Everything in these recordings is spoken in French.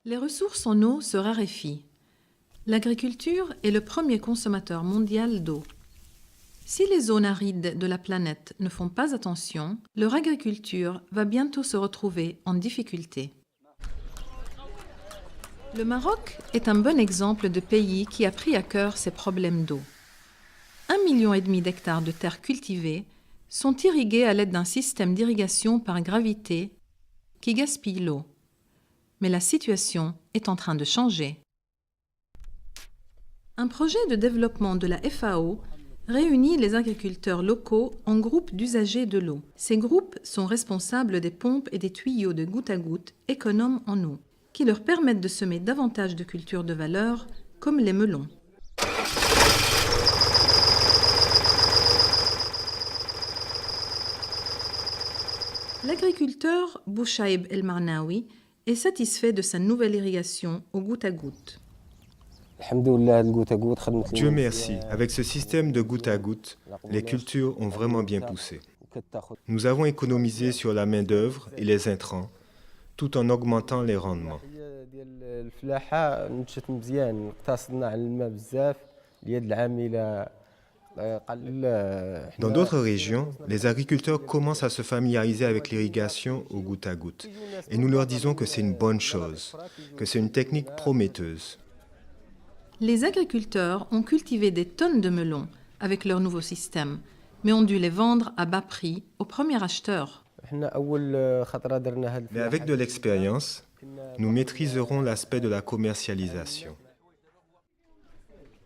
Les ressources en eau se raréfient. L'agriculture est le premier consommateur mondial d'eau. Si les zones arides de la planète ne font pas attention, leur agriculture va bientôt se retrouver en difficulté. Le Maroc est un bon exemple de pays qui a pris à cœur ses problèmes d'eau. 1,5 million d'hectares de terres cultivées sont irrigués à l'aide d'un système d'irrigation par gravité qui gaspille l'eau. Mais la situation est en train de changer. Un projet de développement de la FAO réunit les agriculteurs locaux en groupes d'usagers de l'eau. Ces groupes sont responsables des pompes et des tuyaux de goutte à goutte économes en eau, qui leur permettent de semer davantage de cultures de valeur, comme les melons. L'agriculteur Bouchaïb El Marnaoui est satisfait de sa nouvelle irrigation au goutte à goutte. Dieu merci, avec ce système de goutte à goutte, les cultures ont vraiment bien poussé. Nous avons économisé sur la main-d'œuvre et les intrants, tout en augmentant les rendements. Dans d'autres régions, les agriculteurs commencent à se familiariser avec l'irrigation au goutte à goutte. Et nous leur disons que c'est une bonne chose, que c'est une technique prometteuse. Les agriculteurs ont cultivé des tonnes de melons avec leur nouveau système, mais ont dû les vendre à bas prix aux premiers acheteurs. Mais avec de l'expérience, nous maîtriserons l'aspect de la commercialisation.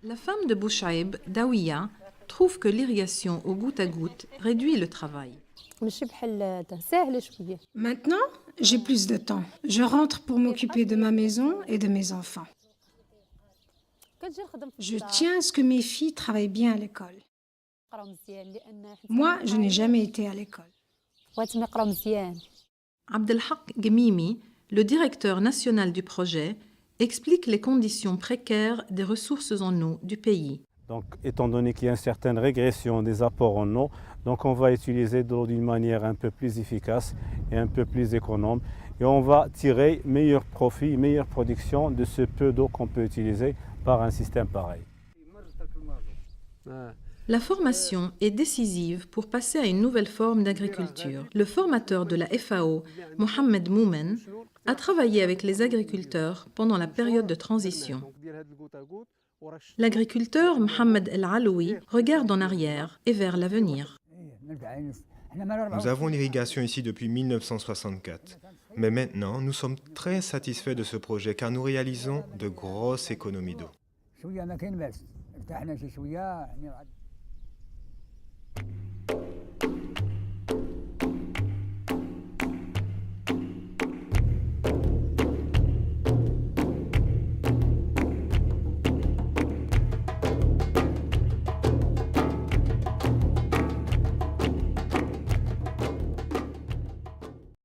La femme de Bouchaïb, Dawiya, trouve que l'irrigation au goutte à goutte réduit le travail. Maintenant, j'ai plus de temps. Je rentre pour m'occuper de ma maison et de mes enfants. Je tiens à ce que mes filles travaillent bien à l'école. Moi, je n'ai jamais été à l'école. Abdelhak Gemimi, le directeur national du projet, explique les conditions précaires des ressources en eau du pays. Donc, étant donné qu'il y a une certaine régression des apports en eau, donc on va utiliser de l'eau d'une manière un peu plus efficace et un peu plus économe. Et on va tirer meilleur profit, meilleure production de ce peu d'eau qu'on peut utiliser par un système pareil. La formation est décisive pour passer à une nouvelle forme d'agriculture. Le formateur de la FAO, Mohamed Moumen, a travaillé avec les agriculteurs pendant la période de transition. L'agriculteur Mohamed El Aloui regarde en arrière et vers l'avenir. Nous avons l'irrigation ici depuis 1964. Mais maintenant, nous sommes très satisfaits de ce projet car nous réalisons de grosses économies d'eau.